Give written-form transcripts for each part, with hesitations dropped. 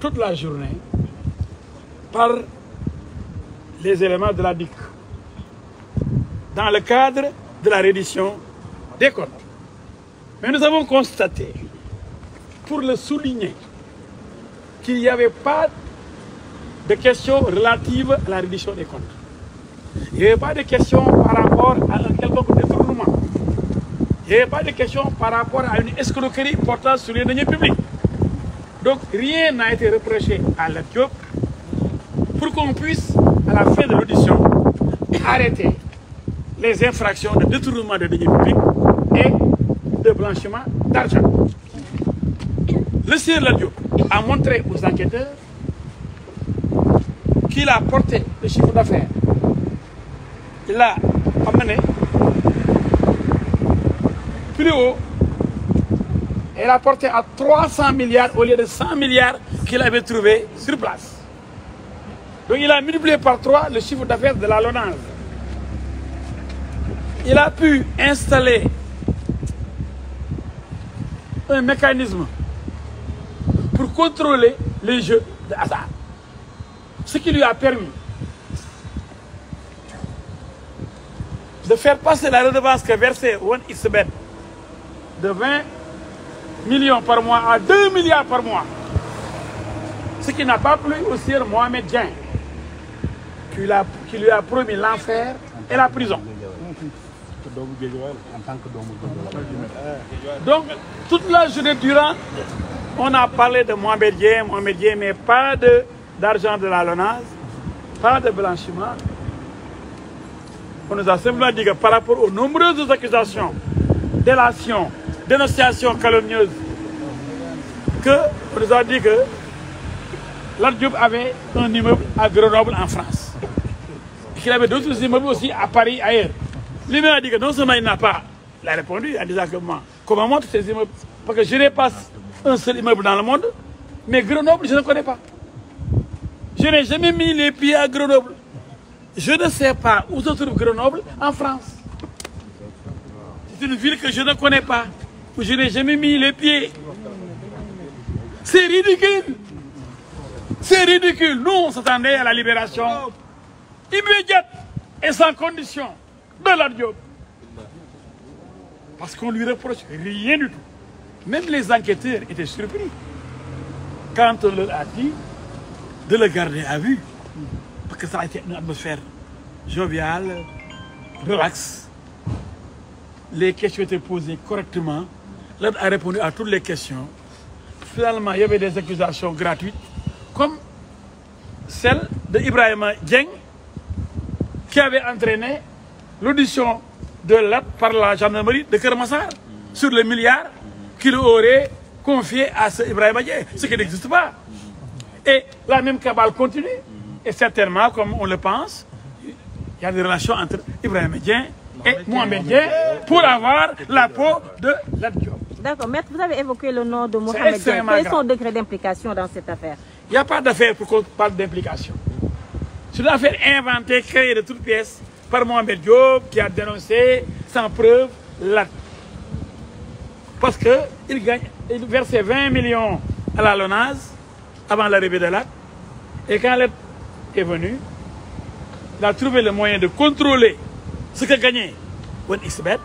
toute la journée par les éléments de la DIC dans le cadre de la reddition des comptes. Mais nous avons constaté, pour le souligner, qu'il n'y avait pas de questions relatives à la reddition des comptes. Il n'y avait pas de questions par rapport à un quelconque détournement. Il n'y avait pas de questions par rapport à une escroquerie portant sur les deniers publics. Donc rien n'a été reproché à Lat Diop pour qu'on puisse, à la fin de l'audition, arrêter les infractions de détournement de deniers publics et de blanchiment d'argent. Le sieur Lat Diop a montré aux enquêteurs qu'il a porté le chiffre d'affaires. Il l'a amené plus haut et l'a porté à 300 milliards au lieu de 100 milliards qu'il avait trouvé sur place. Donc il a multiplié par 3 le chiffre d'affaires de la LONASE. Il a pu installer un mécanisme pour contrôler les jeux de hasard. Ce qui lui a permis de faire passer la redevance que versait 1xBet de 20 millions par mois à 2 milliards par mois. Ce qui n'a pas plu au sieur Mohamed Dieng, qui lui a promis l'enfer et la prison. Donc, toute la journée durant, on a parlé de Mohamed Dieng, mais pas d'argent de la LONASE, pas de blanchiment. On nous a simplement dit que par rapport aux nombreuses accusations, délations, dénonciations calomnieuses, on nous a dit que Lat Diop avait un immeuble à Grenoble en France. Et qu'il avait d'autres immeubles aussi à Paris, ailleurs. Lui-même a dit que non seulement il n'a pas, il a répondu en disant que moi, comment montre ces immeubles? Parce que je n'ai pas un seul immeuble dans le monde, mais Grenoble, je ne connais pas. Je n'ai jamais mis les pieds à Grenoble. Je ne sais pas où se trouve Grenoble en France. C'est une ville que je ne connais pas, où je n'ai jamais mis les pieds. C'est ridicule. C'est ridicule. Nous, on s'attendait à la libération immédiate et sans condition de Lat Diop. Parce qu'on lui reproche rien du tout. Même les enquêteurs étaient surpris quand on leur a dit de le garder à vue. Parce que ça a été une atmosphère joviale, relaxe. Les questions étaient posées correctement. L'autre a répondu à toutes les questions. Finalement, il y avait des accusations gratuites, comme celle de Ibrahima Dieng, qui avait entraîné l'audition de Lat par la gendarmerie de Keur Massar sur le milliard qu'il aurait confié à ce Ibrahima Dieng, ce qui n'existe pas. Et la même cabale continue. Et certainement, comme on le pense, il y a des relations entre Ibrahima Dieng et Mohamed Dieng pour avoir la peau de Lat Diop. D'accord, maître, vous avez évoqué le nom de Mohamed Dieng. Quel est son degré d'implication dans cette affaire? Il n'y a pas d'affaire pour qu'on parle d'implication. C'est une affaire inventée, créée de toutes pièces par Mohamed Diop, qui a dénoncé sans preuve Lat. Parce qu'il versait 20 millions à la LONASE avant l'arrivée de Lat. Et quand Lat est venu, il a trouvé le moyen de contrôler ce que gagnait 1xBet.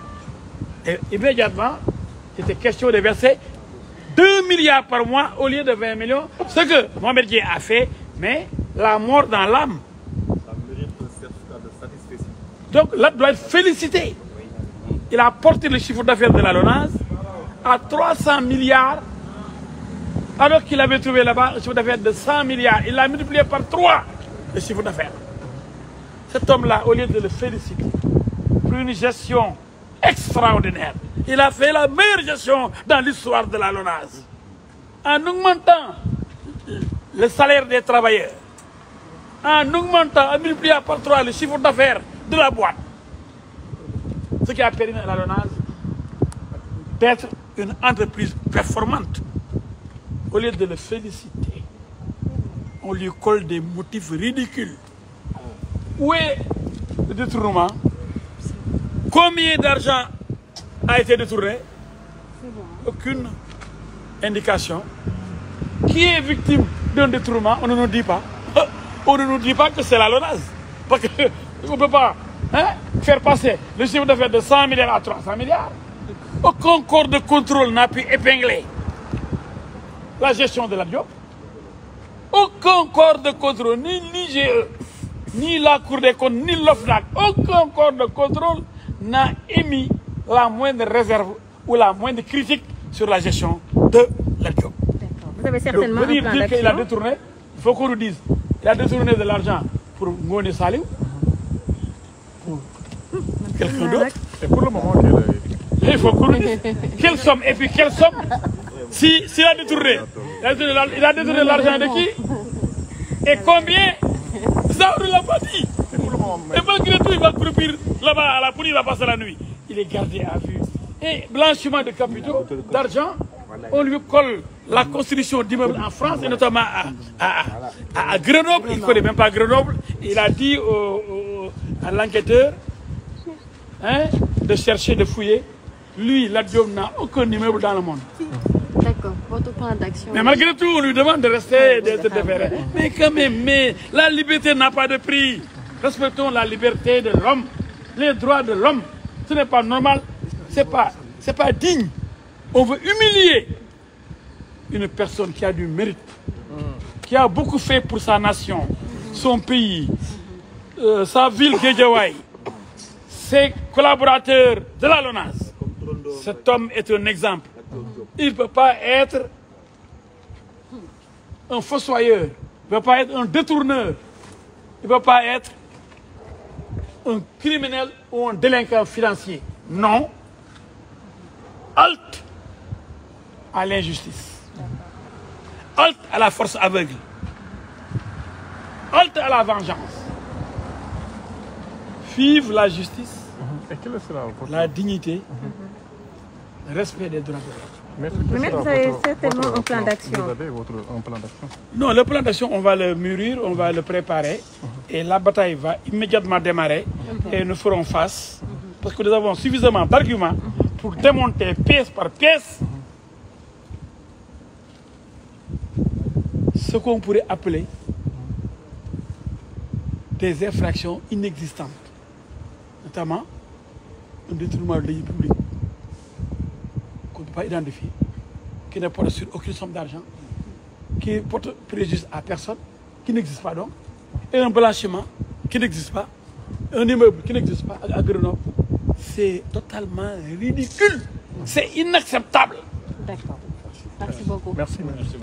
Et immédiatement, il était question de verser 2 milliards par mois au lieu de 20 millions. Ce que Mohamed Dieng a fait, mais la mort dans l'âme. Ça mérite un certificat de satisfaction. Donc Lat doit être félicité. Il a porté le chiffre d'affaires de la LONASE à 300 milliards, alors qu'il avait trouvé là-bas un chiffre d'affaires de 100 milliards. Il l'a multiplié par 3, le chiffre d'affaires. Cet homme-là, au lieu de le féliciter pour une gestion extraordinaire, il a fait la meilleure gestion dans l'histoire de la LONASE. En augmentant le salaire des travailleurs, en augmentant, en multipliant par 3 le chiffre d'affaires de la boîte. Ce qui a permis à la LONASE d'être une entreprise performante. Au lieu de le féliciter, on lui colle des motifs ridicules. Où est le détournement? Combien d'argent a été détourné? Aucune indication. Qui est victime d'un détournement, on ne nous dit pas. On ne nous dit pas que c'est la LONASE. Parce qu'on ne peut pas faire passer le chiffre d'affaires de 100 milliards à 300 milliards. Aucun corps de contrôle n'a pu épingler la gestion de la Diop. Aucun corps de contrôle, ni l'IGE, ni la Cour des comptes, ni l'OFNAC, aucun corps de contrôle n'a émis la moindre réserve ou la moindre critique sur la gestion de la Diop. Vous avez certainement donc, un plan d'action. Il a détourné, il faut qu'on nous dise, il a détourné de l'argent pour Ngoné Saliou, pour quelqu'un d'autre. Et pour le moment, Il faut qu'on nous dise quelle somme, et puis quelle somme. S'il a détourné, il a détourné l'argent de qui? Et combien? Ça, on ne l'a pas dit. Et malgré tout, il va croupir là-bas à la police, il va passer la nuit. Il est gardé à vue. Et blanchiment de capitaux, d'argent, on lui colle la construction d'immeubles en France, et notamment à Grenoble. Il ne connaît même pas Grenoble. Il a dit à l'enquêteur de chercher, de fouiller. Lui, la Diop n'a aucun immeuble dans le monde. D'accord, votre plan d'action. Mais malgré tout, on lui demande de rester, d'être déféré. Mais quand même, la liberté n'a pas de prix. Respectons la liberté de l'homme, les droits de l'homme. Ce n'est pas normal, c'est pas digne. On veut humilier une personne qui a du mérite, qui a beaucoup fait pour sa nation, son pays, sa ville Guédiawaye, ses collaborateurs de la LONASE. Cet homme est un exemple. Il ne peut pas être un fossoyeur, il ne peut pas être un détourneur, il ne peut pas être un criminel ou un délinquant financier. Non. Halte à l'injustice. Halte à la force aveugle. Halte à la vengeance. Vive la justice, la dignité, le respect des droits de l'homme. Mais vous avez certainement un plan d'action. Vous avez un plan d'action? Non, le plan d'action, on va le mûrir, on va le préparer. Et la bataille va immédiatement démarrer. Et nous ferons face. Parce que nous avons suffisamment d'arguments pour démonter pièce par pièce ce qu'on pourrait appeler des infractions inexistantes. Notamment un détournement de l'économie publique qu'on ne peut pas identifier, qui ne porte sur aucune somme d'argent, qui porte préjudice à personne, qui n'existe pas donc, et un blanchiment qui n'existe pas, un immeuble qui n'existe pas à Grenoble. C'est totalement ridicule, c'est inacceptable. D'accord. Merci beaucoup. Merci. Merci.